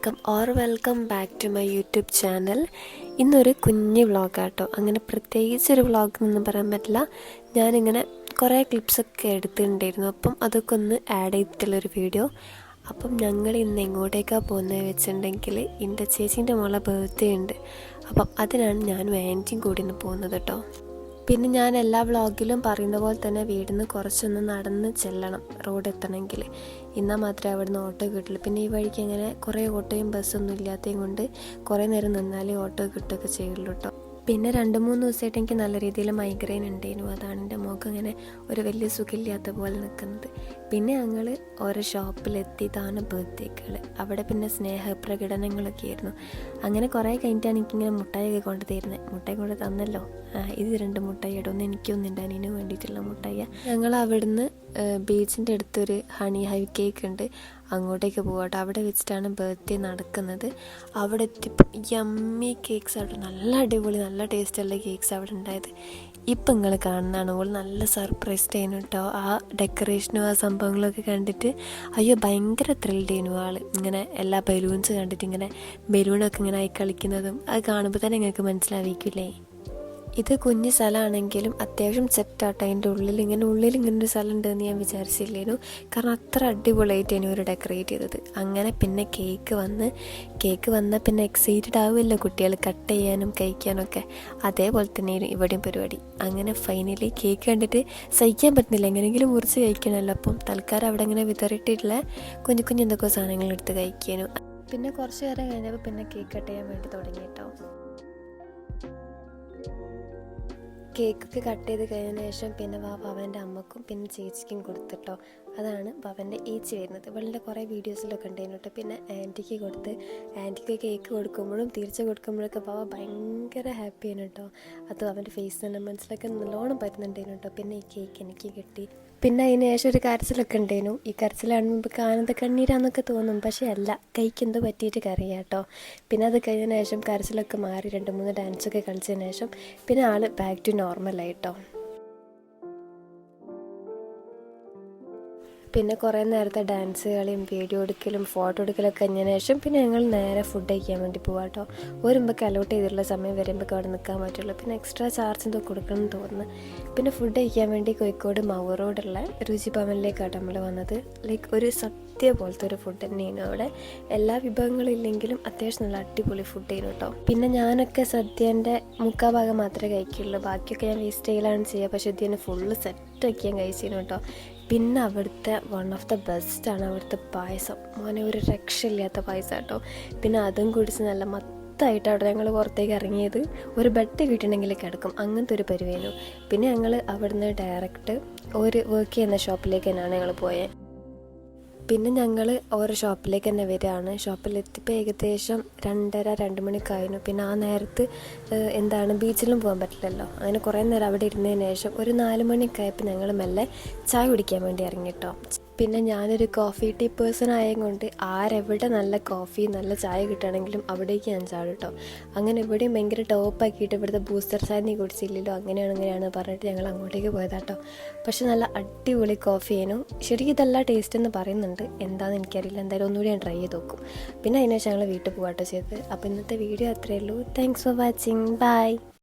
Welcome back to my YouTube channel. ഇന്നൊരു കുഞ്ഞ് വ്ളോഗാട്ടോ. അങ്ങനെ പ്രത്യേകിച്ചൊരു വ്ളോഗ് എന്നൊന്നും പറയാൻ പറ്റില്ല. ഞാനിങ്ങനെ കുറേ ക്ലിപ്സൊക്കെ എടുത്തിട്ടുണ്ടായിരുന്നു. അപ്പം അതൊക്കെ ഒന്ന് ആഡ് ചെയ്തിട്ടുള്ളൊരു വീഡിയോ. അപ്പം ഞങ്ങൾ ഇന്ന് എങ്ങോട്ടേക്കാണ് പോകുന്നത് വെച്ചിട്ടുണ്ടെങ്കിൽ എൻ്റെ ചേച്ചീൻ്റെ മോളെ ബർത്ത്ഡേ ഉണ്ട്. അപ്പം അതിനാണ് ഞാനും ആൻറ്റിയും കൂടി ഇന്ന് പോകുന്നത് കേട്ടോ. പിന്നെ ഞാൻ എല്ലാ വ്ളോഗിലും പറയുന്ന പോലെ തന്നെ വീടിൽ നിന്ന് കുറച്ചൊന്ന് നടന്ന് ചെല്ലണം റോഡ് എത്തണമെങ്കിൽ. എന്നാൽ മാത്രമേ അവിടുന്ന് ഓട്ടോ കിട്ടുള്ളൂ. പിന്നെ ഈ വഴിക്ക് അങ്ങനെ കുറേ ഓട്ടോയും ബസ്സൊന്നും ഇല്ലാത്തതും കൊണ്ട് കുറേ നേരം നിന്നാലേ ഓട്ടോ കിട്ടുകയൊക്കെ ചെയ്യുള്ളൂ കേട്ടോ. പിന്നെ 2-3 ദിവസമായിട്ട് എനിക്ക് നല്ല രീതിയിൽ മൈഗ്രെയിൻ ഉണ്ടായിരുന്നു. അതാണ് എൻ്റെ മുഖം ഇങ്ങനെ ഒരു വലിയ സുഖമില്ലാത്ത പോലെ നിൽക്കുന്നത്. പിന്നെ ഞങ്ങൾ ഓരോ ഷോപ്പിലെത്തി താനും ബർത്ത്ഡേക്കുകൾ. അവിടെ പിന്നെ സ്നേഹപ്രകടനങ്ങളൊക്കെ ആയിരുന്നു. അങ്ങനെ കുറേ കഴിഞ്ഞിട്ടാണ് എനിക്കിങ്ങനെ മുട്ടായിയൊക്കെ കൊണ്ട് തരുന്നത്. മുട്ടായി കൊണ്ട് തന്നല്ലോ, ഇത് 2 മുട്ടായി ഇടുമെന്ന് എനിക്കൊന്നുണ്ട്, അതിന് വേണ്ടിയിട്ടുള്ള മുട്ടായി. ഞങ്ങൾ അവിടുന്ന് ബീച്ചിൻ്റെ അടുത്തൊരു ഹണി ഹൈ കേക്ക് ഉണ്ട്, അങ്ങോട്ടേക്ക് പോകട്ടെ. അവിടെ വെച്ചിട്ടാണ് ബർത്ത്ഡേ നടക്കുന്നത്. അവിടെ എത്തിയപ്പോൾ യമ്മി കേക്ക്സ് ആയിട്ട് നല്ല അടിപൊളി നല്ല ടേസ്റ്റുള്ള കേക്ക്സ് അവിടെ ഉണ്ടായത്. ഇപ്പം നിങ്ങൾ കാണുന്നതാണ്. ഓൾ നല്ല സർപ്രൈസ് ചെയ്യുന്നു കേട്ടോ. ആ ഡെക്കറേഷനും ആ സംഭവങ്ങളൊക്കെ കണ്ടിട്ട് അയ്യോ ഭയങ്കര ത്രിൽഡ് ചെയ്യുന്നു ആൾ. ഇങ്ങനെ എല്ലാ ബലൂൺസ് കണ്ടിട്ട് ഇങ്ങനെ ബലൂണൊക്കെ ഇങ്ങനെ ആയി കളിക്കുന്നതും അത് കാണുമ്പോൾ തന്നെ നിങ്ങൾക്ക് മനസ്സിലാവിക്കില്ലേ. ഇത് കുഞ്ഞ് സ്ഥലമാണെങ്കിലും അത്യാവശ്യം സെറ്റാട്ടോ. അതിൻ്റെ ഉള്ളിൽ ഇങ്ങനെ ഒരു സ്ഥലം ഉണ്ടെന്ന് ഞാൻ വിചാരിച്ചില്ലേനു. കാരണം അത്ര അടിപൊളിയായിട്ട് ഇനി ഒരു ഡെക്കറേറ്റ് ചെയ്തത്. അങ്ങനെ പിന്നെ കേക്ക് വന്നാൽ പിന്നെ എക്സൈറ്റഡ് ആവുമല്ലോ കുട്ടികൾ കട്ട് ചെയ്യാനും കഴിക്കാനൊക്കെ. അതേപോലെ തന്നെ ഇവിടെയും പരിപാടി. അങ്ങനെ ഫൈനലി കേക്ക് കണ്ടിട്ട് സഹിക്കാൻ പറ്റുന്നില്ല, എങ്ങനെയെങ്കിലും മുറിച്ച് കഴിക്കണമല്ലോ. അപ്പം തൽക്കാലം അവിടെ ഇങ്ങനെ വിതറിയിട്ടുള്ള കുഞ്ഞു എന്തൊക്കെ സാധനങ്ങൾ എടുത്ത് കഴിക്കാനും. പിന്നെ കുറച്ച് നേരം കഴിഞ്ഞപ്പോൾ പിന്നെ കേക്ക് കട്ട് ചെയ്യാൻ വേണ്ടി തുടങ്ങി കേട്ടോ. കേക്കൊക്കെ കട്ട് ചെയ്ത് കഴിഞ്ഞതിന് ശേഷം പിന്നെ ഭവൻ്റെ അമ്മക്കും പിന്നെ ചേച്ചിക്കും കൊടുത്തിട്ടോ. അതാണ് ഭവൻ്റെ ഏച്ചി വരുന്നത്. ഇവളുടെ കുറേ വീഡിയോസിലൊക്കെ ഉണ്ടായിരുന്നു കേട്ടോ. പിന്നെ ആൻറ്റിക്ക് കൊടുത്ത്, ആൻറ്റിക്ക് കേക്ക് കൊടുക്കുമ്പോഴും തിരിച്ച് കൊടുക്കുമ്പോഴൊക്കെ ഭയങ്കര ഹാപ്പിയാണ് കേട്ടോ. അത് അവൻ്റെ ഫേസ് തന്നെ മനസ്സിലൊക്കെ നല്ലോണം പറ്റുന്നുണ്ടായിരുന്നു കേട്ടോ. പിന്നെ ഈ കേക്ക് എനിക്ക് കിട്ടി. പിന്നെ അതിന് ശേഷം ഒരു കരച്ചിലൊക്കെ ഉണ്ടായിരുന്നു. ഈ കരച്ചിലാണെങ്കിൽ ആനന്ദ കണ്ണീരാന്നൊക്കെ തോന്നും, പക്ഷേ അല്ല, കൈക്ക് എന്തോ പറ്റിയിട്ട് കരയാം കേട്ടോ. പിന്നെ അത് കഴിഞ്ഞതിന് ശേഷം കരച്ചിലൊക്കെ മാറി 2-3 ഡാൻസൊക്കെ കളിച്ചതിന് ശേഷം പിന്നെ ആൾ ബാക്ക് ടു നോർമലായിട്ടോ. പിന്നെ കുറേ നേരത്തെ ഡാൻസ് കളിയും വീഡിയോ എടുക്കലും ഫോട്ടോ എടുക്കലൊക്കെ കഴിഞ്ഞതിന് ശേഷം പിന്നെ ഞങ്ങൾ നേരെ ഫുഡ് കഴിക്കാൻ വേണ്ടി പോകാം കേട്ടോ. വരുമ്പോൾ അലോട്ട് ചെയ്തിട്ടുള്ള സമയം വരുമ്പോൾ അവിടെ നിൽക്കാൻ പറ്റുള്ളൂ. പിന്നെ എക്സ്ട്രാ ചാർജ് എന്തോ കൊടുക്കണം എന്ന് തോന്നുന്നു. പിന്നെ ഫുഡ് കഴിക്കാൻ വേണ്ടി കോഴിക്കോട് മൗ റോഡുള്ള രുചി ഭവനിലേക്കാണ് നമ്മൾ വന്നത്. ലൈക്ക് ഒരു സദ്യ പോലത്തെ ഒരു ഫുഡ് തന്നെയാണ് അവിടെ. എല്ലാ വിഭവങ്ങളും ഇല്ലെങ്കിലും അത്യാവശ്യം നല്ല അടിപൊളി ഫുഡ് ചെയ്യുന്നു കേട്ടോ. പിന്നെ ഞാനൊക്കെ സദ്യേൻ്റെ 3/4 ഭാഗം മാത്രമേ കഴിക്കുള്ളൂ, ബാക്കിയൊക്കെ ഞാൻ വേസ്റ്റ് ചെയ്യലാണ് ചെയ്യുക. പക്ഷേ ഇതിന് ഫുള്ള് സെറ്റാക്കി ഞാൻ കഴിച്ചിരുന്നു കേട്ടോ. പിന്നെ അവിടുത്തെ വൺ ഓഫ് ദ ബെസ്റ്റാണ് അവിടുത്തെ പായസം. മോനെ ഒരു രക്ഷയില്ലാത്ത പായസം കേട്ടോ. പിന്നെ അതും കുടിച്ച് നല്ല മൊത്തമായിട്ട് അവിടെ ഞങ്ങൾ പുറത്തേക്ക് ഇറങ്ങിയത് ഒരു ബെഡ് കിട്ടണമെങ്കിൽ കിടക്കും, അങ്ങനത്തെ ഒരു പരിവേനു. പിന്നെ ഞങ്ങൾ അവിടുന്ന് ഡയറക്റ്റ് ഒരു വർക്ക് ചെയ്യുന്ന ഷോപ്പിലേക്ക് തന്നെയാണ് ഞങ്ങൾ പോയത്. പിന്നെ ഞങ്ങൾ ഓരോ ഷോപ്പിലേക്ക് തന്നെ വരികയാണ്. ഷോപ്പിലെത്തിയപ്പോൾ ഏകദേശം 2:30-2 മണിക്കായിരുന്നു. പിന്നെ ആ നേരത്ത് ബീച്ചിലും പോകാൻ പറ്റില്ലല്ലോ. അങ്ങനെ കുറേ നേരം അവിടെ ഇരുന്നതിന് ശേഷം ഒരു 4 മണിക്കായപ്പോൾ ഞങ്ങൾ മെല്ലെ ചായ കുടിക്കാൻ വേണ്ടി ഇറങ്ങിട്ടോ. പിന്നെ ഞാനൊരു കോഫി ടീ പേഴ്സൺ ആയതുകൊണ്ട് ആരെവിടെ നല്ല കോഫി നല്ല ചായ കിട്ടുകയാണെങ്കിലും അവിടേക്ക് ഞാൻ ചാടും കേട്ടോ. അങ്ങനെ ഇവിടെയും ഭയങ്കര ടോപ്പാക്കിയിട്ട് ഇവിടുത്തെ ബൂസ്റ്റർ ചായ നീ കുടിച്ചില്ലല്ലോ, അങ്ങനെയാണ് പറഞ്ഞിട്ട് ഞങ്ങൾ അങ്ങോട്ടേക്ക് പോയതാട്ടോ. പക്ഷെ നല്ല അടിപൊളി കോഫി ആയിരുന്നു. ശരിക്കും ഇതല്ല ടേസ്റ്റ് എന്ന് പറയുന്നുണ്ട്, എന്താണെന്ന് എനിക്കറിയില്ല. എന്തായാലും ഒന്നുകൂടി ഞാൻ ട്രൈ ചെയ്ത് നോക്കും. പിന്നെ അതിനുശേഷം ഞങ്ങൾ വീട്ടിൽ പോകാട്ടോ ചെയ്തത്. അപ്പോൾ ഇന്നത്തെ വീഡിയോ അത്രയേ ഉള്ളൂ. Thanks for watching. ബൈ.